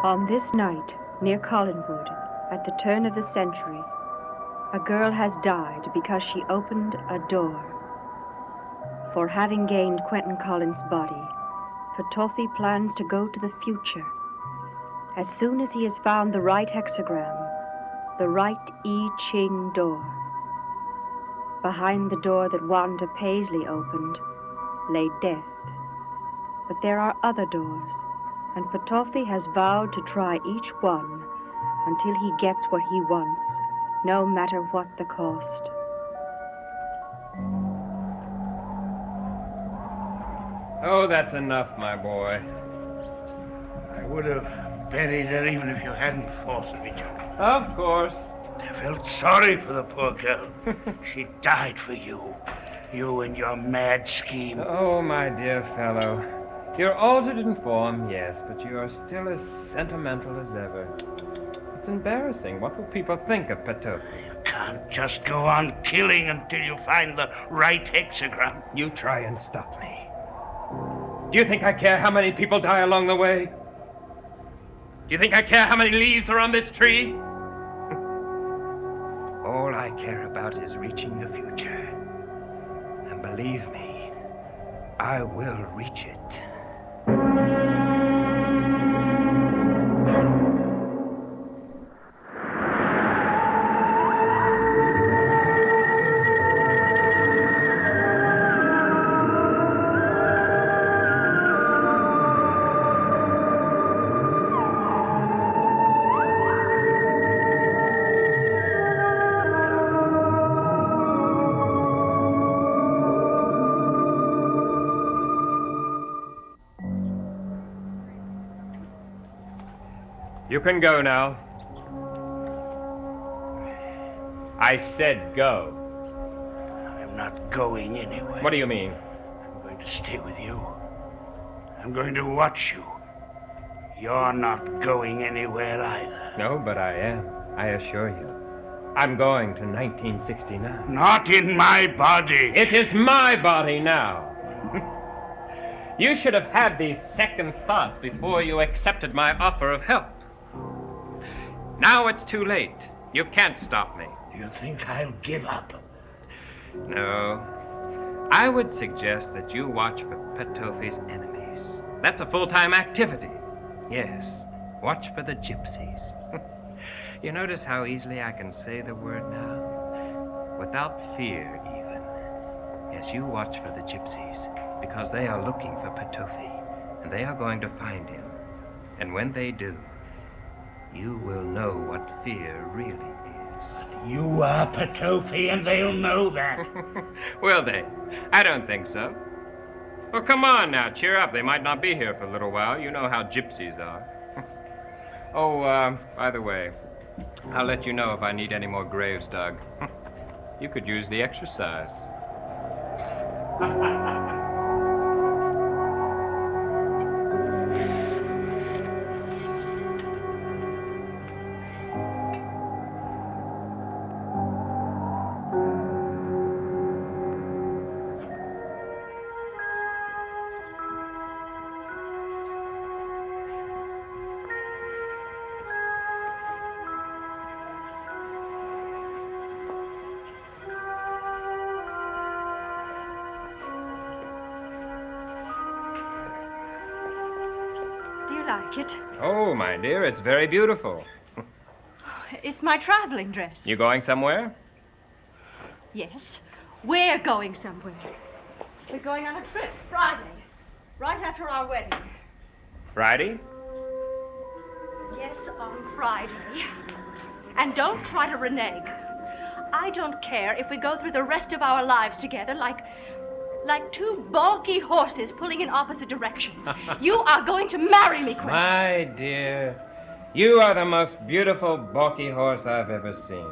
On this night, near Collinwood, at the turn of the century, a girl has died because she opened a door. For having gained Quentin Collins' body, Petofi plans to go to the future. As soon as he has found the right hexagram, the right I Ching door. Behind the door that Wanda Paisley opened lay death. But there are other doors, and Petofi has vowed to try each one until he gets what he wants, no matter what the cost. Oh, that's enough, my boy. I would have buried her even if you hadn't forced me to. Of course. I felt sorry for the poor girl. She died for you. You and your mad scheme. Oh, my dear fellow. You're altered in form, yes, but you are still as sentimental as ever. It's embarrassing. What will people think of Petofi? You can't just go on killing until you find the right hexagram. You try and stop me. Do you think I care how many people die along the way? Do you think I care how many leaves are on this tree? All I care about is reaching the future. And believe me, I will reach it. You can go now. I said go. I'm not going anywhere. What do you mean? I'm going to stay with you. I'm going to watch you. You're not going anywhere either. No, but I am. I assure you. I'm going to 1969. Not in my body. It is my body now. You should have had these second thoughts before you accepted my offer of help. Now it's too late. You can't stop me. Do you think I'll give up? No. I would suggest that you watch for Petofi's enemies. That's a full-time activity. Yes, watch for the gypsies. You notice how easily I can say the word now? Without fear, even. Yes, you watch for the gypsies, because they are looking for Petofi, and they are going to find him. And when they do, you will know what fear really is. You are Petofi, and they'll know that. Will they? I don't think so. Well, come on now, cheer up. They might not be here for a little while. You know how gypsies are. Oh, by the way, I'll let you know if I need any more graves dug. You could use the exercise. Like it? Oh, my dear, it's very beautiful. It's my traveling dress. You going somewhere? Yes, we're going somewhere. We're going on a trip Friday, right after our wedding. Friday? Yes, on Friday. And don't try to renege. I don't care if we go through the rest of our lives together like two balky horses pulling in opposite directions. You are going to marry me, Quentin. My dear, you are the most beautiful balky horse I've ever seen.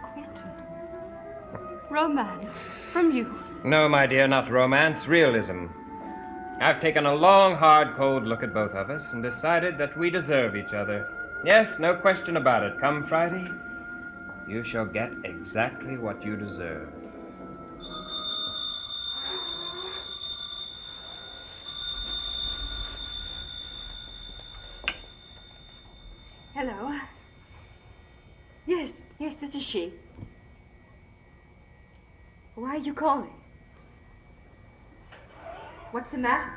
Quentin, romance from you. No, my dear, not romance, realism. I've taken a long, hard, cold look at both of us and decided that we deserve each other. Yes, no question about it. Come Friday, You shall get exactly what you deserve. Hello. Yes, this is she. Why are you calling? What's the matter?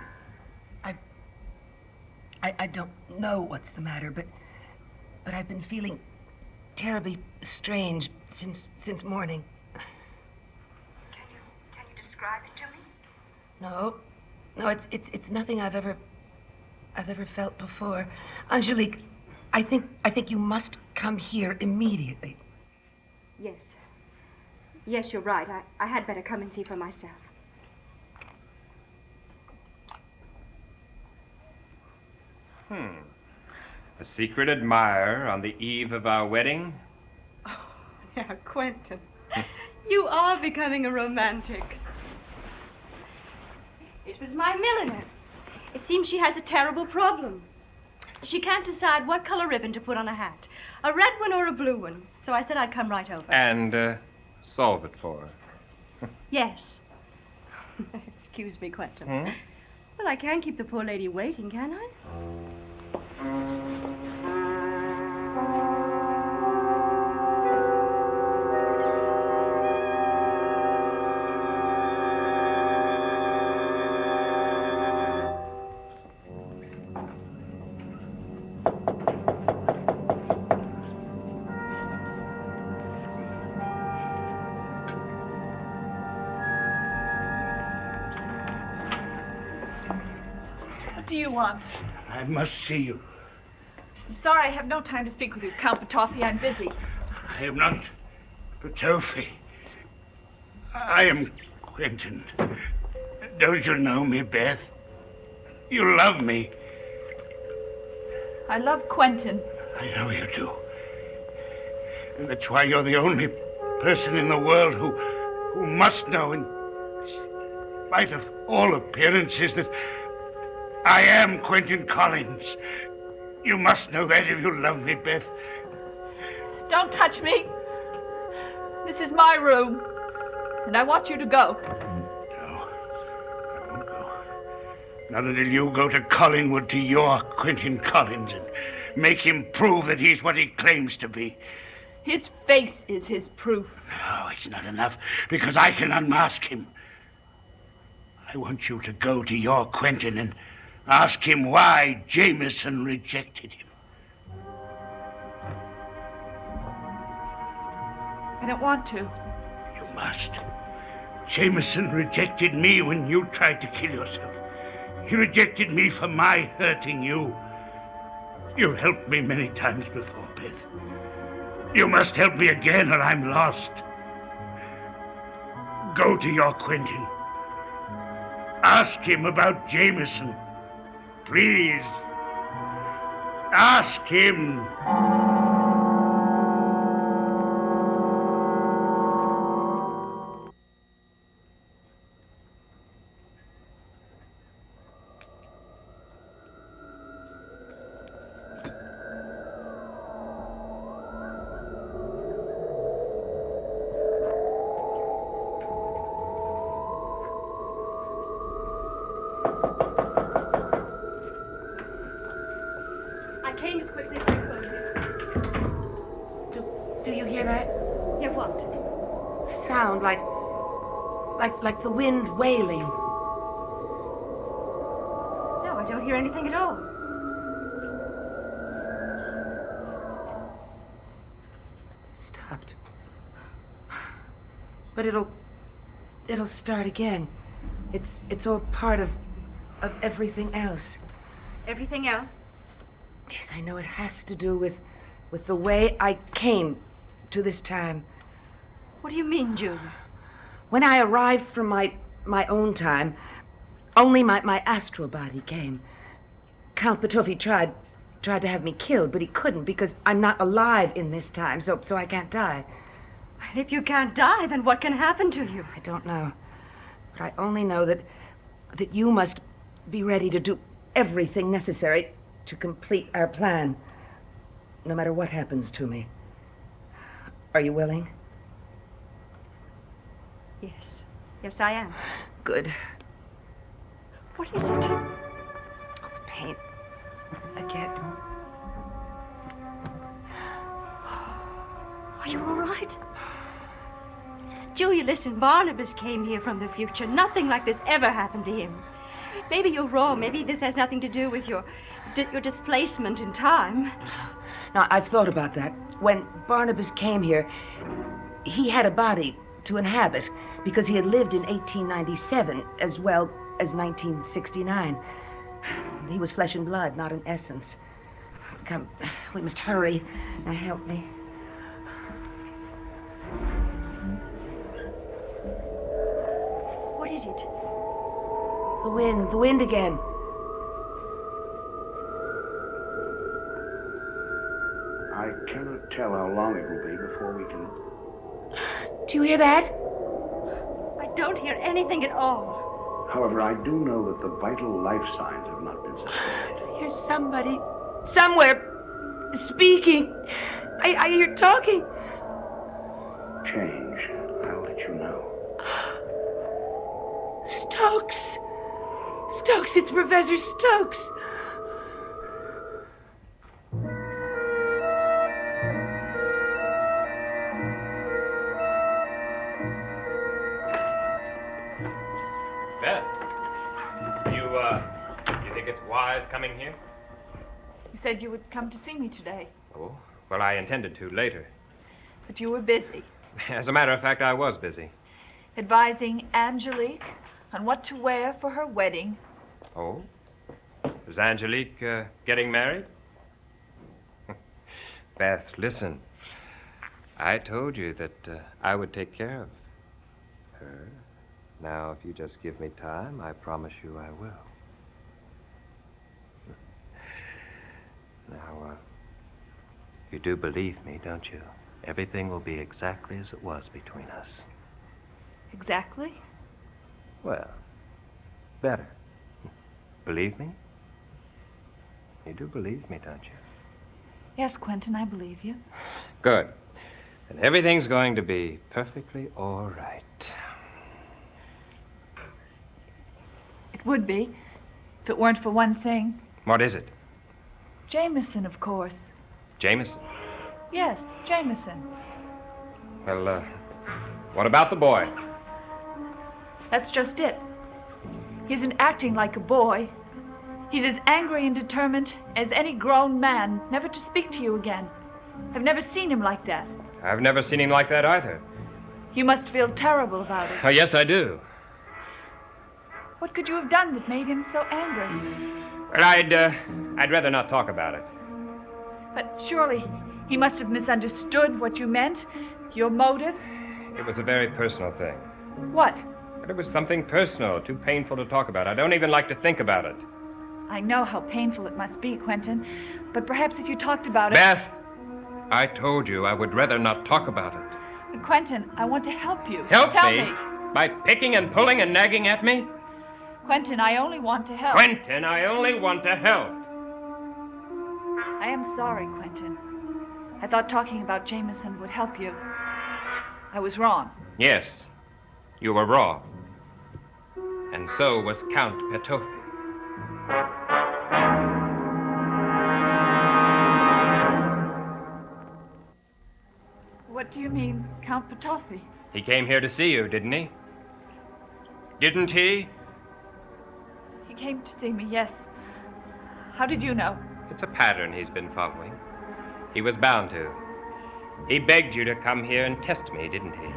I don't know what's the matter, but I've been feeling terribly strange since morning. Can you describe it to me? No, it's nothing I've ever felt before. Angelique, I think you must come here immediately. Yes, you're right. I had better come and see for myself. A secret admirer on the eve of our wedding? Oh, now, Quentin, you are becoming a romantic. It was my milliner. It seems she has a terrible problem. She can't decide what color ribbon to put on a hat, a red one or a blue one. So I said I'd come right over. And solve it for her. Yes. Excuse me, Quentin. Well, I can't keep the poor lady waiting, can I? What do you want? I must see you. I'm sorry, I have no time to speak with you, Count Petofi. I'm busy. I am not Petofi. I am Quentin. Don't you know me, Beth? You love me. I love Quentin. I know you do. And that's why you're the only person in the world who must know, in spite of all appearances, that I am Quentin Collins. You must know that if you love me, Beth. Don't touch me. This is my room, and I want you to go. No, I won't go. Not until you go to Collinwood, to your Quentin Collins, and make him prove that he's what he claims to be. His face is his proof. No, it's not enough, because I can unmask him. I want you to go to your Quentin and ask him why Jameson rejected him. I don't want to. You must. Jameson rejected me when you tried to kill yourself. He rejected me for my hurting you. You helped me many times before, Beth. You must help me again or I'm lost. Go to your Quentin. Ask him about Jameson. Please. Ask him. I came as quickly as I could. Do you hear that? Hear what? Sound like the wind wailing. No, I don't hear anything at all. It stopped. But it'll start again. It's all part of everything else. Everything else? Yes, I know it has to do with the way I came to this time. What do you mean, June? When I arrived from my own time, only my astral body came. Count Petofi tried to have me killed, but he couldn't because I'm not alive in this time, so I can't die. And if you can't die, then what can happen to you? I don't know. But I only know that you must be ready to do everything necessary to complete our plan, no matter what happens to me. Are you willing? Yes. Yes, I am. Good. What is it? Oh, the pain. Again. Are you all right? Julia, listen, Barnabas came here from the future. Nothing like this ever happened to him. Maybe you're wrong. Maybe this has nothing to do with your displacement in time. Now, I've thought about that. When Barnabas came here, he had a body to inhabit because he had lived in 1897 as well as 1969. He was flesh and blood, not an essence. Come, we must hurry. Now, help me. What is it? The wind again. I cannot tell how long it will be before we can... Do you hear that? I don't hear anything at all. However, I do know that the vital life signs have not been suspended. Here's somebody, somewhere, speaking. I hear talking. Change. I'll let you know. Stokes! Stokes, it's Professor Stokes. Beth, you think it's wise coming here? You said you would come to see me today, Oh, well, I intended to later. but you were busy, As a matter of fact, I was busy. advising Angelique on what to wear for her wedding. Oh? Is Angelique getting married? Beth, listen. I told you that I would take care of her. Now, if you just give me time, I promise you I will. Now, you do believe me, don't you? Everything will be exactly as it was between us. Exactly? Well, better. Believe me? You do believe me, don't you? Yes, Quentin, I believe you. Good. And everything's going to be perfectly all right. It would be, if it weren't for one thing. What is it? Jameson, of course. Jameson? Yes, Jameson. Well, what about the boy? That's just it. He isn't acting like a boy. He's as angry and determined as any grown man never to speak to you again. I've never seen him like that. I've never seen him like that either. You must feel terrible about it. Oh, yes, I do. What could you have done that made him so angry? Well, I'd rather not talk about it. But surely he must have misunderstood what you meant, your motives. It was a very personal thing. What? But it was something personal, too painful to talk about. I don't even like to think about it. I know how painful it must be, Quentin, but perhaps if you talked about it... Beth, I told you I would rather not talk about it. But Quentin, I want to help you. Help Tell me? By picking and pulling and nagging at me? Quentin, I only want to help. Quentin, I only want to help. I am sorry, Quentin. I thought talking about Jameson would help you. I was wrong. Yes, you were wrong. And so was Count Petofi. What do you mean, Count Petofi? He came here to see you, didn't he? Didn't he? He came to see me, yes. How did you know? It's a pattern he's been following. He was bound to. He begged you to come here and test me, didn't he?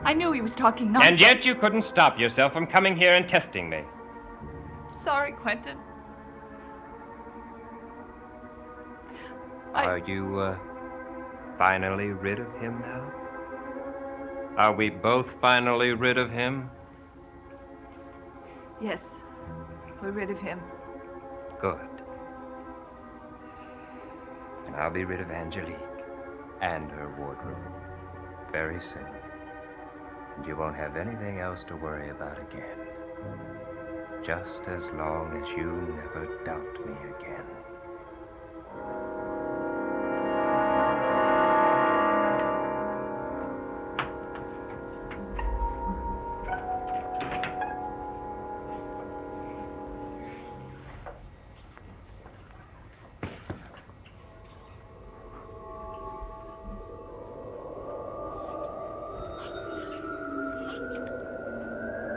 I knew he was talking nonsense. And yet you couldn't stop yourself from coming here and testing me. Sorry, Quentin. Are you, finally rid of him now? Are we both finally rid of him? Yes, we're rid of him. Good. And I'll be rid of Angelique and her wardrobe very soon. And you won't have anything else to worry about again. Just as long as you never doubt me again.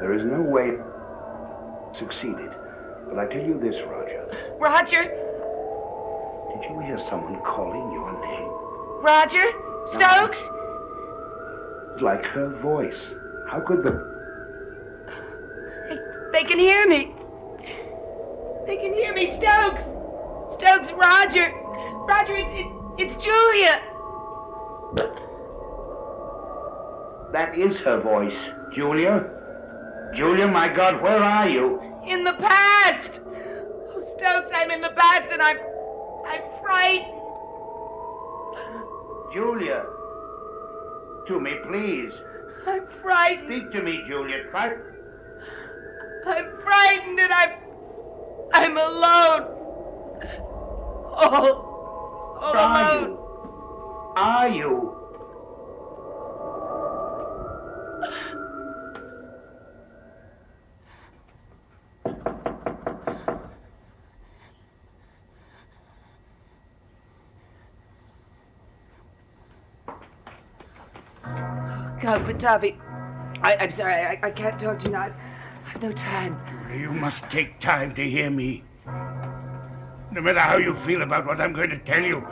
There is no way succeeded. But I tell you this, Roger. Roger? Did you hear someone calling your name? Roger? Stokes? Like her voice. How could the... They can hear me. They can hear me, Stokes. Stokes, Roger. Roger, it's Julia. That is her voice. Julia? Julia, my God, where are you? In the past. Oh, Stokes, I'm in the past and I'm frightened. Julia. To me, please. I'm frightened. Speak to me, Julia. Try... I'm frightened and I'm alone. All alone. Are you? Count Petofi, I'm sorry, I can't talk to you now. I've no time. You must take time to hear me. No matter how you feel about what I'm going to tell you,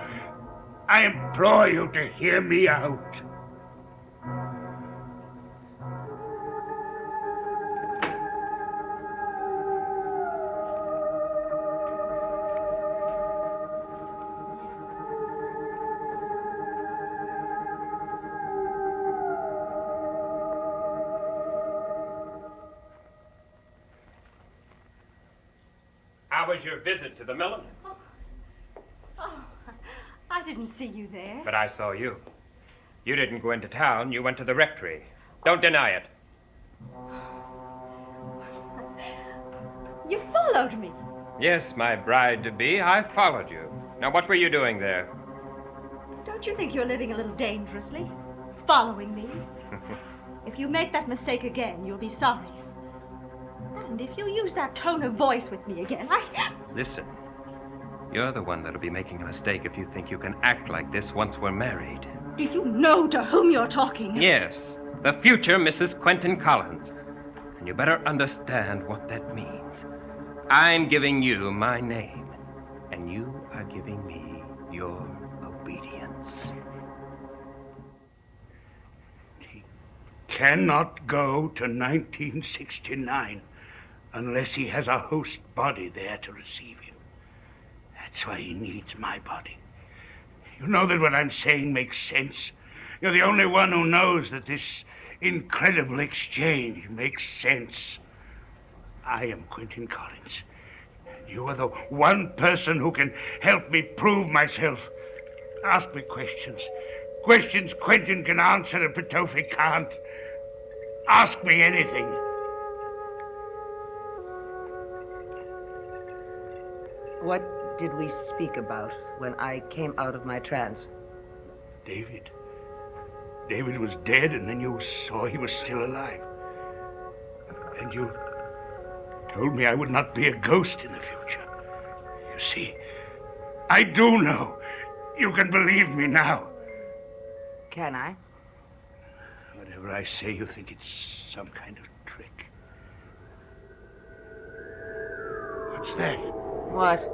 I implore you to hear me out. How was your visit to the Millen? Oh, I didn't see you there. But I saw you. You didn't go into town, you went to the rectory. Don't deny it. You followed me. Yes, my bride-to-be, I followed you. Now, what were you doing there? Don't you think you're living a little dangerously? Following me? If you make that mistake again, you'll be sorry. And if you use that tone of voice with me again, Listen, you're the one that'll be making a mistake if you think you can act like this once we're married. Do you know to whom you're talking? Yes, the future Mrs. Quentin Collins. And you better understand what that means. I'm giving you my name, and you are giving me your obedience. He cannot go to 1969 unless he has a host body there to receive him. That's why he needs my body. You know that what I'm saying makes sense. You're the only one who knows that this incredible exchange makes sense. I am Quentin Collins. You are the one person who can help me prove myself. Ask me questions. Questions Quentin can answer and Petofi can't. Ask me anything. What did we speak about when I came out of my trance? David. David was dead, and then you saw he was still alive. And you told me I would not be a ghost in the future. You see, I do know. You can believe me now. Can I? Whatever I say, you think it's some kind of trick. What's that? What?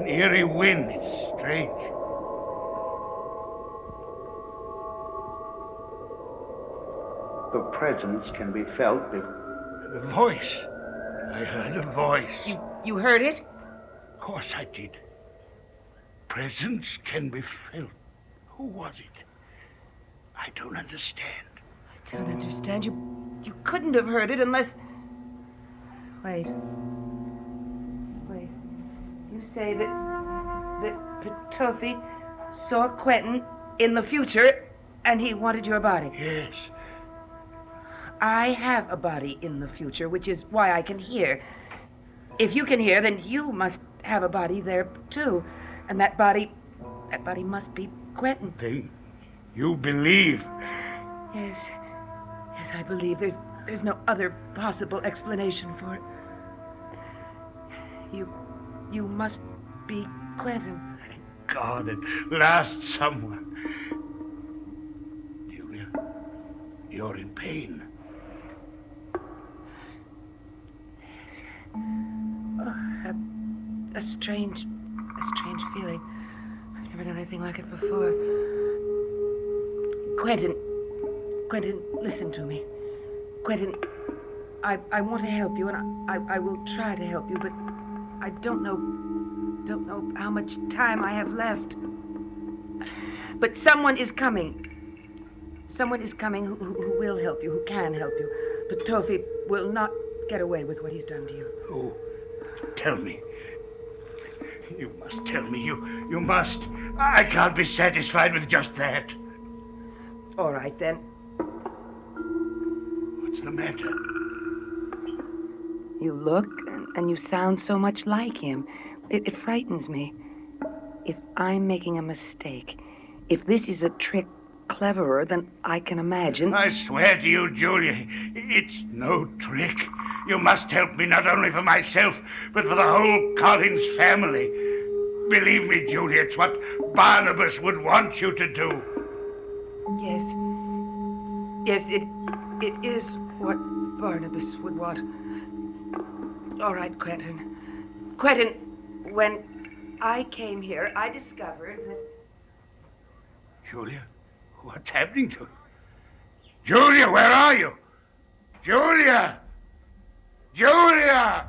An eerie wind. It's strange. The presence can be felt. The voice. I heard a voice. You heard it? Of course I did. Presence can be felt. Who was it? I don't understand. I don't understand. You couldn't have heard it unless... Wait. You say that Petofi saw Quentin in the future and he wanted your body. Yes. I have a body in the future, which is why I can hear. If you can hear, then you must have a body there too. And that body must be Quentin's. Then you believe. Yes, I believe. There's no other possible explanation for it. You must be Quentin. Thank God, at last someone. Julia, you're in pain. a strange feeling. I've never known anything like it before. Quentin, listen to me. Quentin, I want to help you, and I will try to help you, but I don't know how much time I have left. But someone is coming. Someone is coming who will help you, who can help you. But Tofi will not get away with what he's done to you. Who? Tell me. You must tell me. You must. I can't be satisfied with just that. All right, then. What's the matter? You look and you sound so much like him. It frightens me. If I'm making a mistake, if this is a trick cleverer than I can imagine... I swear to you, Julia, it's no trick. You must help me not only for myself, but for the whole Collins family. Believe me, Julia, it's what Barnabas would want you to do. Yes. Yes, it is what Barnabas would want. All right, Quentin. Quentin, when I came here, I discovered that... Julia, what's happening to you? Julia, where are you? Julia! Julia!